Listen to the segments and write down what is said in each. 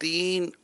3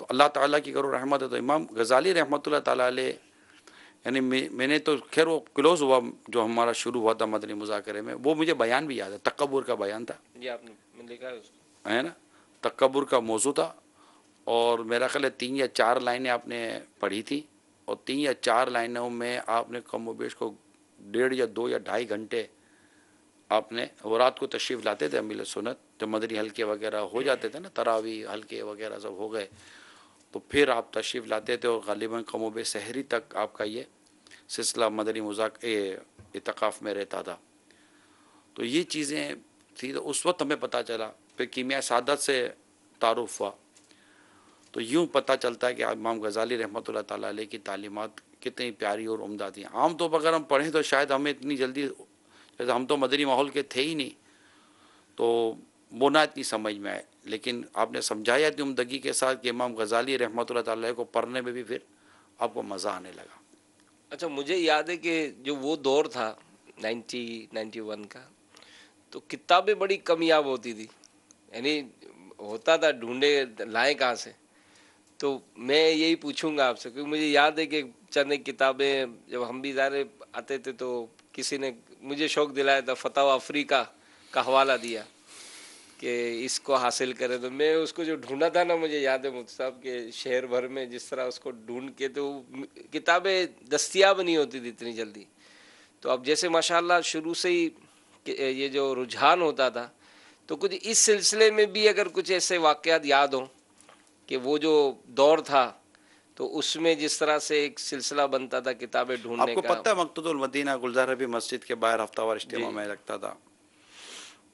تو اللہ تعالیٰ کی کرو رحمت ہے. تو امام غزالی رحمۃ اللہ تعالیٰ علیہ یعنی میں نے تو خیر وہ کلوز ہوا جو ہمارا شروع ہوا تھا مدنی مذاکرے میں, وہ مجھے بیان بھی یاد ہے, تکبر کا بیان تھا, یہ آپ نے میں نے لکھا ہے اس کو. ہے نا, تکبر کا موضوع تھا. اور میرا خیال ہے 3 یا 4 لائنیں آپ نے پڑھی تھی, اور 3 یا 4 لائنوں میں آپ نے کم و بیش کو 1.5 یا 2 یا 2.5 گھنٹے آپ نے, وہ رات کو تشریف لاتے تھے امیل سنت, جب مدنی حلقے وغیرہ ہو جاتے تھے نا, تراویح حلقے وغیرہ سب ہو گئے, تو پھر آپ تشریف لاتے تھے, اور غالباً کم و بیش سحری تک آپ کا یہ سلسلہ مدنی اعتکاف میں رہتا تھا. تو یہ چیزیں تھی. تو اس وقت ہمیں پتہ چلا, پھر کیمیا سعادت سے تعارف ہوا, تو یوں پتہ چلتا ہے کہ امام غزالی رحمۃ اللہ تعالیٰ علیہ کی تعلیمات کتنی پیاری اور عمدہ تھیں. عام طور پر اگر ہم پڑھیں تو شاید ہمیں اتنی جلدی, جیسے ہم تو مدنی ماحول کے تھے ہی نہیں, تو وہ نہ اتنی سمجھ میں آئے, لیکن آپ نے سمجھایا اتنی عمدگی کے ساتھ کہ امام غزالی رحمۃ اللہ تعالیٰ علیہ کو پڑھنے میں بھی پھر آپ کو مزہ آنے لگا. اچھا, مجھے یاد ہے کہ جو وہ دور تھا 91 کا, تو کتابیں بڑی کمیاب ہوتی تھی, یعنی ہوتا تھا ڈھونڈے لائیں کہاں سے. تو میں یہی پوچھوں گا آپ سے, کیونکہ مجھے یاد ہے کہ چند ایک کتابیں جب ہم بھی ظاہر آتے تھے تو کسی نے مجھے شوق دلایا تھا, فتاوی افریقہ کا حوالہ دیا کہ اس کو حاصل کرے. تو میں اس کو جو ڈھونڈا تھا نا, مجھے یاد ہے مفتی صاحب کہ شہر بھر میں جس طرح اس کو ڈھونڈ کے, تو کتابیں دستیاب نہیں ہوتی تھی اتنی جلدی. تو اب جیسے ماشاءاللہ شروع سے ہی یہ جو رجحان ہوتا تھا, تو کچھ اس سلسلے میں بھی اگر کچھ ایسے واقعات یاد ہوں کہ وہ جو دور تھا تو اس میں جس طرح سے ایک سلسلہ بنتا تھا کتابیں آپ ڈھونڈنے کو کا. پتہ ہے مقتد المدینہ گلزار حبیب مسجد کے باہر ہفتہ وار اجتماع جی. میں لگتا تھا,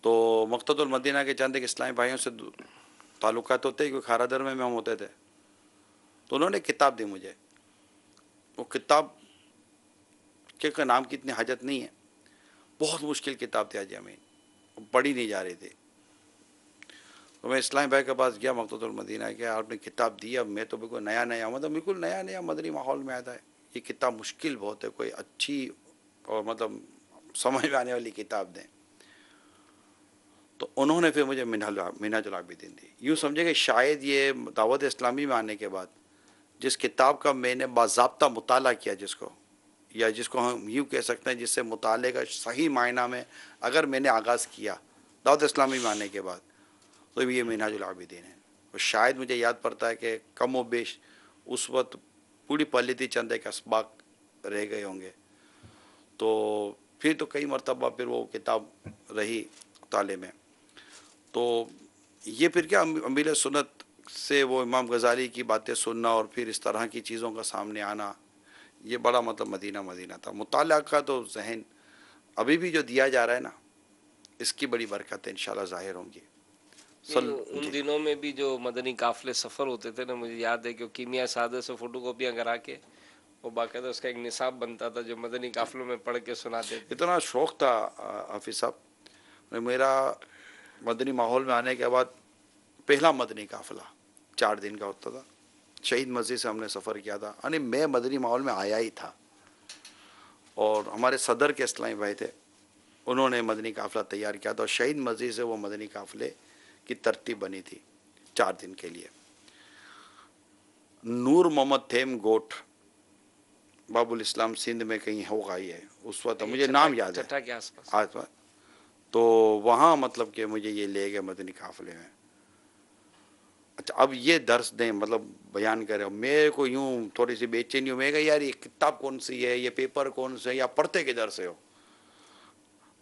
تو مقتد المدینہ کے چند ایک اسلامی بھائیوں سے تعلقات ہوتے, کیونکہ کھارادر میں ہم ہوتے تھے, تو انہوں نے کتاب دی مجھے. وہ کتاب کے نام کی اتنی حاجت نہیں ہے, بہت مشکل کتاب تھی حاجی امین, پڑھی نہیں جا رہی تھی. تو میں اسلام بھائی کے پاس گیا مقتد المدینہ کہ آپ نے کتاب دی, اب میں تو بالکل نیا مطلب بالکل نیا مدنی ماحول میں آتا ہے, یہ کتاب مشکل بہت ہے, کوئی اچھی اور مطلب سمجھ میں آنے والی کتاب دیں. تو انہوں نے پھر مجھے منہاج العابدین دی. یوں سمجھے کہ شاید یہ دعوت اسلامی میں آنے کے بعد جس کتاب کا میں نے باضابطہ مطالعہ کیا, جس کو ہم یوں کہہ سکتے ہیں, جس سے مطالعے کا صحیح معنی میں اگر میں نے آغاز کیا دعوت اسلامی میں آنے کے بعد, تو یہ منہاج العابدین ہے. اور شاید مجھے یاد پڑتا ہے کہ کم و بیش اس وقت پوری پلی تھی, چند ایک اسباق رہ گئے ہوں گے. تو پھر تو کئی مرتبہ پھر وہ کتاب رہی مطالعے میں. تو یہ پھر کیا امیل سنت سے وہ امام غزالی کی باتیں سننا اور پھر اس طرح کی چیزوں کا سامنے آنا, یہ بڑا مطلب مدینہ تھا. مطالعہ کا تو ذہن ابھی بھی جو دیا جا رہا ہے نا, اس کی بڑی برکتیں انشاءاللہ ظاہر ہوں گی. ان دنوں میں بھی جو مدنی قافلے سفر ہوتے تھے نا, مجھے یاد ہے کہ کیمیا سادہ سے فوٹو کاپیاں کرا کے وہ باقاعدہ اس کا ایک نصاب بنتا تھا جو مدنی قافلوں میں پڑھ کے سناتے تھے. اتنا شوق تھا حافظ صاحب, میرا مدنی ماحول میں آنے کے بعد پہلا مدنی قافلہ 4 دن کا ہوتا تھا. شہید مسجد سے ہم نے سفر کیا تھا, یعنی میں مدنی ماحول میں آیا ہی تھا. اور ہمارے صدر کے اسلامی بھائی تھے, انہوں نے مدنی قافلہ تیار کیا تھا, اور شہید مسجد سے وہ مدنی قافلے کی ترتیب بنی تھی 4 دن کے لیے. نور محمد تھیم گوٹ باب الاسلام سندھ میں کہیں ہوگا, یہ اس وقت مجھے نام یاد ہے, چٹا کے آس پاس. تو وہاں مطلب کہ مجھے یہ لے گئے مدنی قافلے میں. اچھا, اب یہ درس دیں مطلب بیان کریں, میرے کو یوں تھوڑی سی بے چینی ہو, میں کہا یار یہ کتاب کون سی ہے, یہ پیپر کون سے ہے, یا پڑھتے کے درس ہو.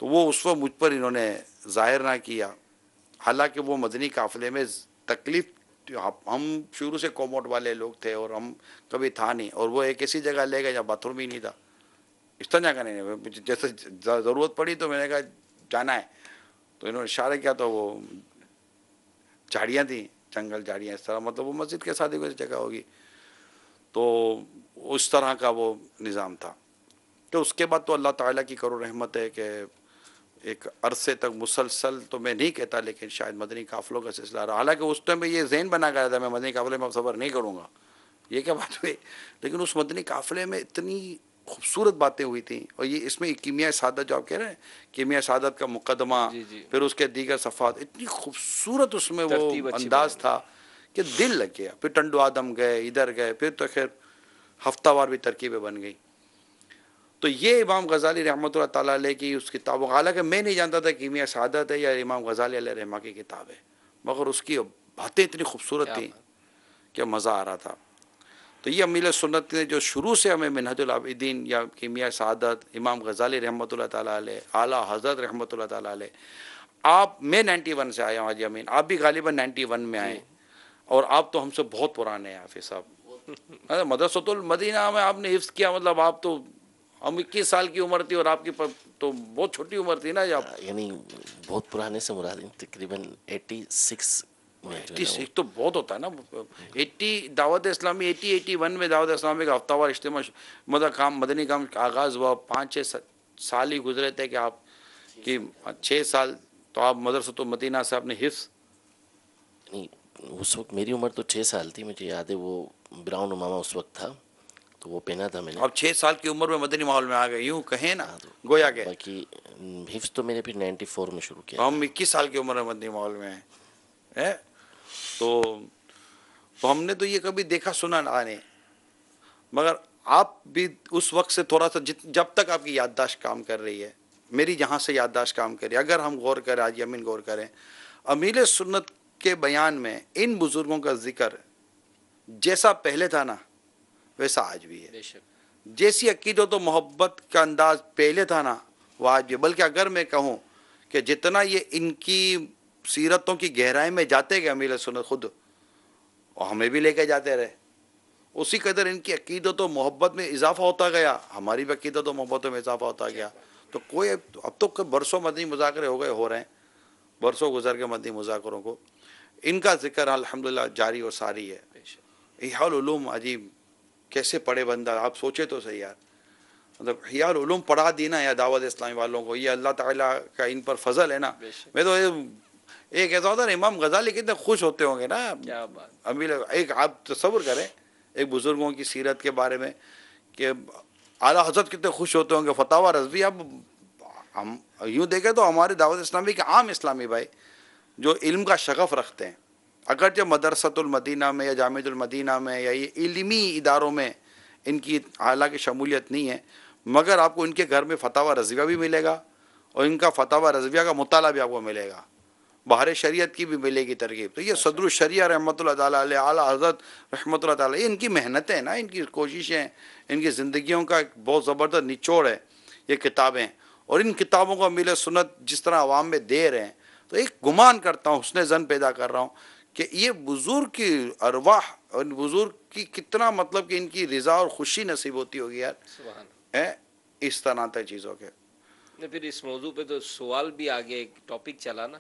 تو وہ اس وقت مجھ پر انہوں نے ظاہر نہ کیا, حالانکہ وہ مدنی قافلے میں تکلیف, ہم شروع سے کوموٹ والے لوگ تھے اور ہم کبھی تھا نہیں, اور وہ ایک ایسی جگہ لے گئے جہاں باتھ روم ہی نہیں تھا. اس طرح کا نہیں, جیسے ضرورت پڑی تو میں نے کہا جانا ہے, تو انہوں نے اشارہ کیا, تو وہ جھاڑیاں تھیں, جنگل جھاڑیاں اس طرح, مطلب وہ مسجد کے ساتھ کوئی جگہ ہوگی, تو اس طرح کا وہ نظام تھا. تو اس کے بعد تو اللہ تعالیٰ کی کرو رحمت ہے کہ ایک عرصے تک مسلسل, تو میں نہیں کہتا لیکن شاید مدنی قافلوں کا سلسلہ رہا. حالانکہ اس ٹائم میں یہ ذہن بنا کر تھا میں مدنی قافلے میں سفر نہیں کروں گا, یہ کیا بات ہوئی, لیکن اس مدنی قافلے میں اتنی خوبصورت باتیں ہوئی تھیں. اور یہ اس میں کیمیا سعادت جو آپ کہہ رہے ہیں, کیمیا سعادت کا مقدمہ, جی جی, پھر اس کے دیگر صفحات, اتنی خوبصورت اس میں وہ ترتیب اچھی انداز بنائی. تھا کہ دل لگ گیا. پھر ٹنڈو آدم گئے, ادھر گئے, پھر تو خیر ہفتہ وار بھی ترکیبیں بن گئی. تو یہ امام غزالی رحمۃ اللہ تعالیٰ علیہ کی اس کتاب, حالانکہ میں نہیں جانتا تھا کیمیا سعادت ہے یا امام غزالی علیہ رحمہ کی کتاب ہے, مگر اس کی باتیں اتنی خوبصورت تھیں کہ مزہ آ رہا تھا. تو یہ امیل سنت نے جو شروع سے ہمیں منہج العابدین یا کیمیا سعادت, امام غزالی رحمۃ اللہ تعالیٰ علیہ, اعلیٰ حضرت رحمۃ اللہ تعالیٰ علیہ, آپ, میں 91 سے آیا ہوں حاجی امین, آپ بھی غالباً 91 میں آئے, اور آپ تو ہم سے بہت پرانے ہیں حافظ صاحب. مدرسۃ المدینہ میں آپ نے حفظ کیا, مطلب آپ تو, ہم 21 سال کی عمر تھی اور آپ کی تو بہت چھوٹی عمر تھی نا. آپ یعنی بہت پرانے سے مراد تقریباً 86 میں جو ہے نا 86 تو بہت ہوتا ہے نا. 80 دعوت اسلامی 81 میں دعوت اسلامی کا ہفتہ وار اجتماع مطلب کام مدنی کام آغاز ہوا, 5-6 سال ہی گزرے تھے کہ آپ کی 6 سال تو آپ مدرسۃ المدینہ سے آپ نے حفظ. یعنی اس وقت میری عمر تو 6 سال تھی, مجھے یاد ہے وہ براؤن امامہ اس وقت تھا تو وہ پہنا تھا میں نے. اب 6 سال کی عمر میں مدنی ماحول میں آ گئے, یوں کہیں نا گویا کہ. باقی حفظ تو میں نے پھر 94 میں شروع کیا. ہم 21 سال کی عمر میں مدنی ماحول میں ہیں. تو ہم نے تو یہ کبھی دیکھا سنا نہ نہیں, مگر آپ بھی اس وقت سے تھوڑا سا جب تک آپ کی یادداشت کام کر رہی ہے, میری جہاں سے یادداشت کام کر رہی ہے, اگر ہم غور کریں, آج یمین غور کریں, امیل سنت کے بیان میں ان بزرگوں کا ذکر جیسا پہلے تھا نا ویسا آج بھی ہے. جیسی عقیدت و محبت کا انداز پہلے تھا نا وہ آج بھی. بلکہ اگر میں کہوں کہ جتنا یہ ان کی سیرتوں کی گہرائی میں جاتے گئے امیل سنت خود, اور ہمیں بھی لے کے جاتے رہے, اسی قدر ان کی عقیدت و محبت میں اضافہ ہوتا گیا, ہماری بھی عقیدت و محبتوں میں اضافہ ہوتا گیا. تو کوئی اب تو برسوں مدنی مذاکرے ہو رہے ہیں, برسوں گزر کے مدنی مذاکروں کو, ان کا ذکر الحمدللہ جاری و ساری ہے. احیاء العلوم عجیب کیسے پڑھے بندہ, آپ سوچے تو صحیح یار, مطلب احیاء العلوم پڑھا دی نا یا دعوت اسلامی والوں کو, یہ اللہ تعالیٰ کا ان پر فضل ہے نا. میں تو ایک ایسا ہوتا ہے نا, امام غزالی کتنے خوش ہوتے ہوں گے نا. کیا بات. امیل, ایک آپ تصور کریں ایک بزرگوں کی سیرت کے بارے میں کہ اعلیٰ حضرت کتنے خوش ہوتے ہوں گے. فتاوی رضویہ, اب ہم یوں دیکھیں تو ہمارے دعوت اسلامی کے عام اسلامی بھائی جو علم کا شغف رکھتے ہیں, اگرچہ مدرسۃ المدینہ میں یا جامعۃ المدینہ میں یا یہ علمی اداروں میں ان کی حالانکہ شمولیت نہیں ہے, مگر آپ کو ان کے گھر میں فتاوی رضویہ بھی ملے گا, اور ان کا فتاوی رضویہ کا مطالعہ بھی آپ کو ملے گا, بہار شریعت کی بھی ملے گی ترغیب. تو یہ صدر الشریعہ رحمۃ اللہ تعالیٰ علیہ, اعلیٰ حضرت رحمۃ اللہ تعالیٰ, یہ ان کی محنتیں نا, ان کی کوششیں, ان کی زندگیوں کا ایک بہت زبردست نچوڑ ہے یہ کتابیں. اور ان کتابوں کو امیل سنت جس طرح عوام میں دے رہے ہیں, تو ایک گمان کرتا ہوں, حسن ظن پیدا کر رہا ہوں کہ یہ بزرگ کی ارواح اور بزرگ کی کتنا مطلب کہ ان کی رضا اور خوشی نصیب ہوتی ہوگی یار. سبحان. اس طرح تھے چیزوں کے. پھر اس موضوع پہ تو سوال بھی آگے ایک ٹاپک چلا نا,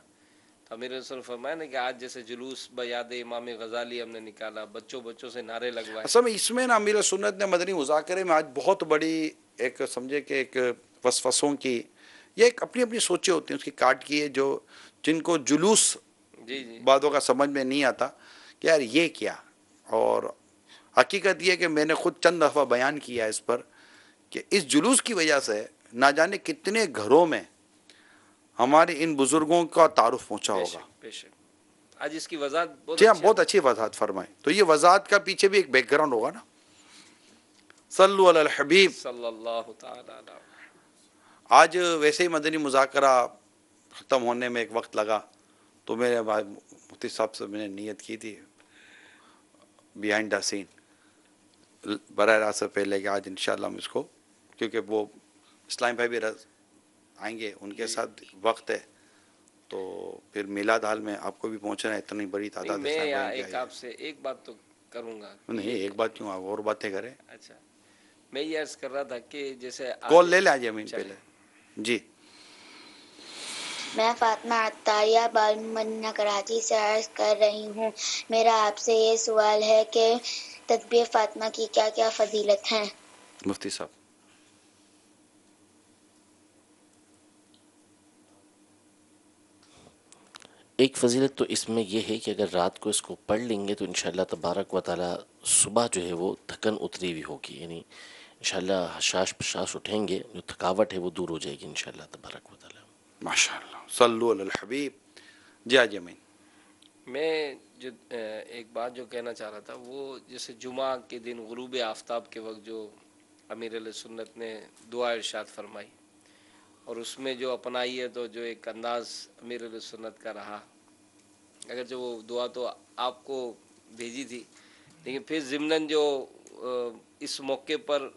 تو امیر رسول نے فرمایا نا کہ آج جیسے جلوس بیاد امام غزالی ہم نے نکالا, بچوں سے نعرے لگوائے. اصل میں اس میں نا امیر سنت نے مدنی مذاکرے میں آج بہت بڑی ایک سمجھے کہ ایک وسوسوں کی, یہ ایک اپنی اپنی سوچیں ہوتی ہیں اس کی کاٹ کی ہے, جو جن کو جلوس باتوں کا سمجھ میں نہیں آتا کہ یار یہ کیا. اور حقیقت یہ کہ میں نے خود چند دفعہ بیان کیا اس پر کہ اس جلوس کی وجہ سے نہ جانے کتنے گھروں میں ہمارے ان بزرگوں کا تعارف پہنچا ہوگا. آج اس کی وضاحت جی ہاں, بہت اچھی وضاحت فرمائیں. تو یہ وضاحت کا پیچھے بھی ایک بیک گراؤنڈ ہوگا نا. صلو علی الحبیب صلی اللہ تعالی علیہ. آج ویسے ہی مدنی مذاکرہ ختم ہونے میں ایک وقت لگا, تو میرے مفتی صاحب سے میں نے نیت کی تھی بیہائنڈ دا سین براہ راست سے پہلے کہ آج انشاءاللہ ہم اس کو, کیونکہ وہ اسلام بھائی بھی آئیں گے, ان کے ساتھ وقت ہے, تو پھر میلاد حال میں آپ کو بھی پہنچنا ہے, اتنی بڑی تعداد میں ایک آپ سے ایک بات تو کروں گا. نہیں ایک بات کیوں, آپ اور باتیں کریں. اچھا, میں یہ عرض کر رہا تھا کہ جیسے کال لے لیں آج امین پہلے. جی میں فاطمہ عطاریہ مدینہ کراچی سے عرض کر رہی ہوں. میرا آپ سے یہ سوال ہے کہ تسبیح فاطمہ کی کیا کیا فضیلت ہیں؟ مفتی صاحب. ایک فضیلت تو اس میں یہ ہے کہ اگر رات کو اس کو پڑھ لیں گے تو انشاءاللہ تبارک و تعالی صبح جو ہے وہ تھکن اتری ہوئی ہوگی, یعنی انشاءاللہ حشاش پشاش اٹھیں گے, جو تھکاوٹ ہے وہ دور ہو جائے گی انشاءاللہ تبارک و تعالی. ماشاءاللہ, صلو علی الحبیب. جی آج امین. میں جو ایک بات جو کہنا چاہ رہا تھا وہ جیسے جمعہ کے دن غروب آفتاب کے وقت جو امیر علیہ سنت نے دعا ارشاد فرمائی اور اس میں جو اپنائی ہے تو جو ایک انداز امیر علیہ سنت کا رہا، اگرچہ وہ دعا تو آپ کو بھیجی تھی لیکن پھر ضمناً جو اس موقع پر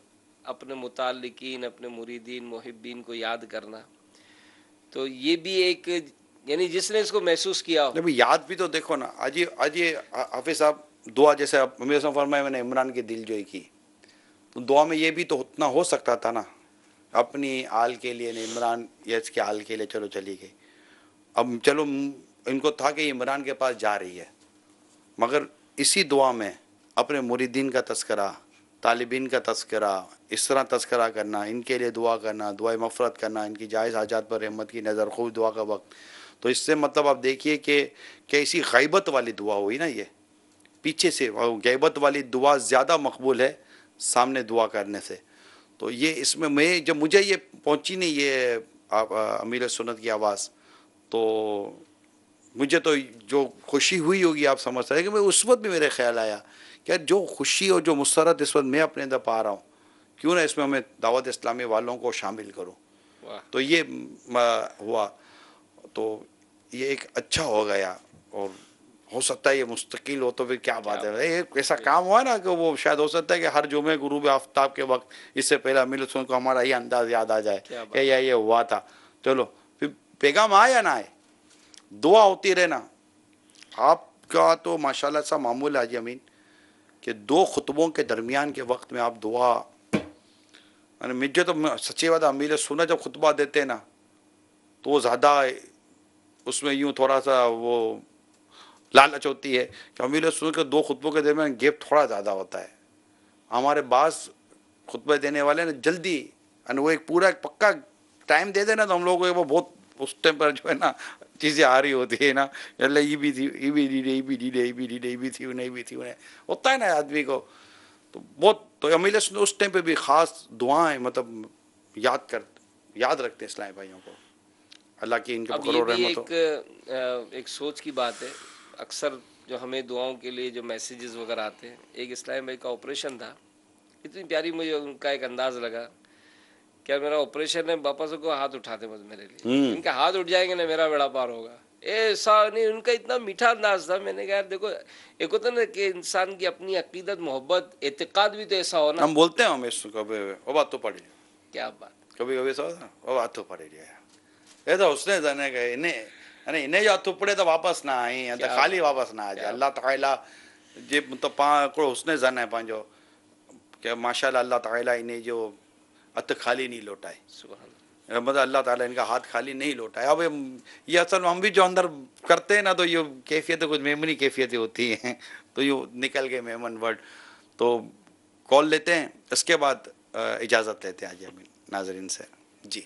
اپنے متعلقین اپنے مریدین محبین کو یاد کرنا، تو یہ بھی ایک یعنی جس نے اس کو محسوس کیا ہو. یاد بھی تو دیکھو نا، آج یہ حافظ صاحب دعا جیسے امیر صاحب فرمایا میں نے عمران کی دل جوئی کی، تو دعا میں یہ بھی تو اتنا ہو سکتا تھا نا، اپنی آل کے لیے نہیں، عمران یا اس کے آل کے لیے چلو چلی گئی. اب چلو ان کو تھا کہ عمران کے پاس جا رہی ہے، مگر اسی دعا میں اپنے مریدین کا تذکرہ، طالبین کا تذکرہ، اس طرح تذکرہ کرنا، ان کے لیے دعا کرنا، دعائے مغفرت کرنا، ان کی جائز حاجات پر رحمت کی نظر، خوب دعا کا وقت. تو اس سے مطلب آپ دیکھیے کہ کیسی غیبت والی دعا ہوئی نا، یہ پیچھے سے غیبت والی دعا زیادہ مقبول ہے سامنے دعا کرنے سے. تو یہ اس میں جب مجھے یہ پہنچی نہیں یہ امیر سنت کی آواز، تو مجھے تو جو خوشی ہوئی ہوگی آپ سمجھ سکتے ہیں کہ میں اس وقت بھی میرے خیال آیا کہ جو خوشی اور جو مسرت اس وقت میں اپنے اندر پا رہا ہوں، کیوں نہ اس میں دعوت اسلامی والوں کو شامل کروں. تو یہ ہوا، تو یہ ایک اچھا ہو گیا. اور ہو سکتا ہے یہ مستقل ہو تو پھر کیا بات ہے، ایک ایسا کام ہوا نا کہ وہ شاید ہو سکتا ہے کہ ہر جمعے غروب آفتاب کے وقت اس سے پہلے امیر سن کو ہمارا یہ انداز یاد آ جائے کہ یہ ہوا تھا. چلو پھر پیغام آیا نہ آئے، دعا ہوتی رہنا. آپ کا تو ماشاءاللہ سا معمول ہے حاجی امین کہ 2 خطبوں کے درمیان کے وقت میں آپ دعا، مجھے تو سچی بات امیر سنت جب خطبہ دیتے ہیں نا تو وہ زیادہ اس میں یوں تھوڑا سا وہ لالچ ہوتی ہے کہ امیر سنت کے 2 خطبوں کے درمیان گیپ تھوڑا زیادہ ہوتا ہے. ہمارے بعض خطبے دینے والے نا جلدی وہ ایک پورا ایک پکا ٹائم دے دے نا تو ہم لوگوں کو وہ بہت اس ٹائم پر جو ہے نا چیزیں آ رہی ہوتی ہے نا، اللہ یہ بھی تھی، یہ بھی نہیں، یہ بھی نہیں، یہ بھی نہیں، یہ بھی تھی، نہیں بھی تھی، ہوتا ہے نا آدمی کو. تو بہت تو امیر سنت اس ٹائم پہ بھی خاص دعائیں مطلب یاد رکھتے ہیں اسلامی بھائیوں کو. اللہ کی ان کے اب فضل یہ و بھی رحمت ہو. ایک سوچ کی بات ہے، اکثر جو ہمیں دعاؤں کے لیے جو میسیجز وغیرہ آتے ہیں، ایک اسلام بھائی کا آپریشن تھا، اتنی پیاری مجھے ان کا ایک انداز لگا، کیا میرا آپریشن ہے باپا سے کو ہاتھ اٹھاتے مجھے میرے لیے، ان کے ہاتھ اٹھ جائیں گے نا میرا بیڑا پار ہوگا. ایسا نہیں، ان کا اتنا میٹھا انداز تھا. میں نے کہا دیکھو ایک ہوتا نا کہ انسان کی اپنی عقیدت، محبت، اعتقاد بھی تو ایسا ہو نا. ہم بولتے ہیں ہمیں کبھی وہ بات تو پڑی، کیا بات، کبھی کبھی ایسا ہوتا وہ بات تو پڑی جائے ایسا اس نے جانے گئے انہیں جو ہاتھ پڑے تو واپس نہ آئیں تو خالی واپس نہ آ جائے. اللہ تعالیٰ جی مطلب کو اس نے جانا ہے پانچو کہ ماشاء اللہ اللہ تعالیٰ انہیں جو ہاتھ خالی نہیں لوٹائے، سبحان اللہ. مطلب اللہ تعالیٰ ان کا ہاتھ خالی نہیں لوٹائے. اب یہ اصل میں ہم بھی جو اندر کرتے ہیں نا تو یہ کیفیتیں کچھ میمنی کیفیتیں ہوتی ہیں، تو یہ نکل گئے میمن ورڈ. تو کال لیتے ہیں، اس کے بعد اجازت لیتے ہیں حاجی امین ناظرین سے. جی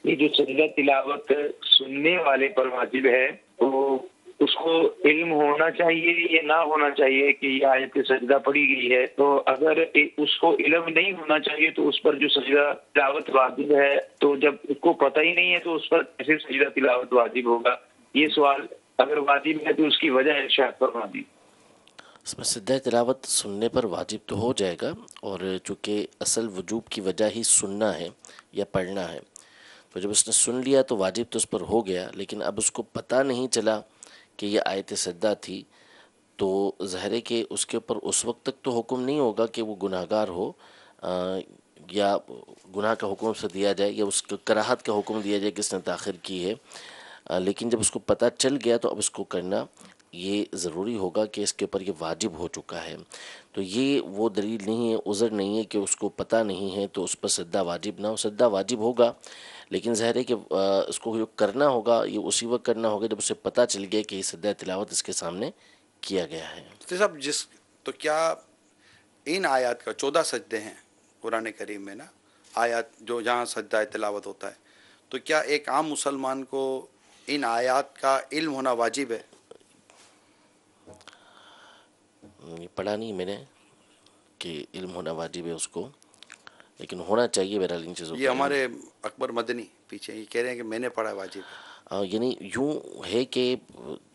یہ جو سجدہ تلاوت سننے والے پر واجب ہے تو اس کو علم ہونا چاہیے یا نہ ہونا چاہیے کہ یہ آیت سجدہ پڑھی گئی ہے؟ تو اگر اس کو علم نہیں ہونا چاہیے تو اس پر جو سجدہ تلاوت واجب ہے، تو جب اس کو پتہ ہی نہیں ہے تو اس پر کیسے سجدہ تلاوت واجب ہوگا؟ یہ سوال اگر واجب ہے تو اس کی وجہ ارشاد فرما دی. اس میں سجدہ تلاوت سننے پر واجب تو ہو جائے گا، اور چونکہ اصل وجوب کی وجہ ہی سننا ہے یا پڑھنا ہے، تو جب اس نے سن لیا تو واجب تو اس پر ہو گیا. لیکن اب اس کو پتہ نہیں چلا کہ یہ آیت سجدہ تھی، تو ظاہر ہے کہ اس کے اوپر اس وقت تک تو حکم نہیں ہوگا کہ وہ گناہ گار ہو، یا گناہ کا حکم سے دیا جائے یا اس کو کراہت کا حکم دیا جائے کہ اس نے تاخیر کی ہے. لیکن جب اس کو پتہ چل گیا تو اب اس کو کرنا یہ ضروری ہوگا کہ اس کے اوپر یہ واجب ہو چکا ہے. تو یہ وہ دلیل نہیں ہے، عذر نہیں ہے کہ اس کو پتہ نہیں ہے تو اس پر سجدہ واجب نہ ہو. سجدہ واجب ہوگا، لیکن ظاہر ہے کہ اس کو جو کرنا ہوگا یہ اسی وقت کرنا ہوگا جب اسے پتہ چل گیا کہ یہ سجدہ تلاوت اس کے سامنے کیا گیا ہے. صاحب تو کیا ان آیات کا 14 سجدے ہیں قرآن کریم میں نا، آیات جو جہاں سجدہ تلاوت ہوتا ہے، تو کیا ایک عام مسلمان کو ان آیات کا علم ہونا واجب ہے؟ یہ پڑھا نہیں میں نے کہ علم ہونا واجب ہے اس کو، لیکن ہونا چاہیے بہرحال ان چیزوں یہ کا علم. ہمارے اکبر مدنی پیچھے یہ کہہ رہے ہیں کہ میں نے پڑھا واجب ہے. یعنی یوں ہے کہ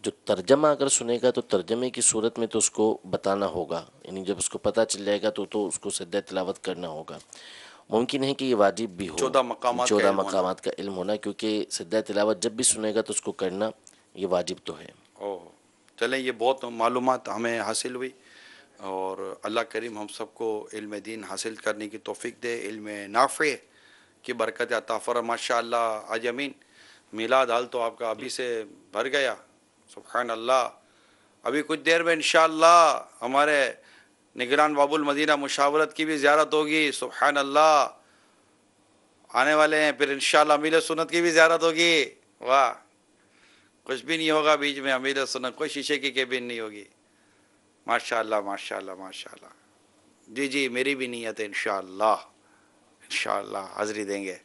جو ترجمہ اگر سنے گا تو ترجمے کی صورت میں تو اس کو بتانا ہوگا، یعنی جب اس کو پتہ چل جائے گا تو اس کو سجدہ تلاوت کرنا ہوگا۔ ممکن ہے کہ یہ واجب بھی ہو، 14 مقامات کا 14 علم ہونا۔ مقامات کا علم ہونا، کیونکہ سجدہ تلاوت جب بھی سنے گا تو اس کو کرنا یہ واجب تو ہے۔ چلیں، یہ بہت معلومات ہمیں حاصل ہوئی، اور اللہ کریم ہم سب کو علم دین حاصل کرنے کی توفیق دے، علم نافع کی برکت عطا فرمائے۔ ماشاء اللہ حاج امین، میلاد حال تو آپ کا ابھی سے بھر گیا، سبحان اللہ۔ ابھی کچھ دیر میں انشاءاللہ ہمارے نگران باب المدینہ مشاورت کی بھی زیارت ہوگی، سبحان اللہ، آنے والے ہیں۔ پھر انشاءاللہ امیر سنت کی بھی زیارت ہوگی، واہ، کچھ بھی نہیں ہوگا بیچ میں، امیر سنت کوئی شیشے کی کیبن نہیں ہوگی، ماشاءاللہ ماشاءاللہ ماشاءاللہ۔ جی جی، میری بھی نیت ہے، انشاءاللہ انشاءاللہ حاضری دیں گے۔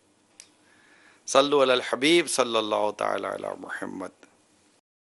صلو علی الحبیب صلی اللہ تعالی علی محمد۔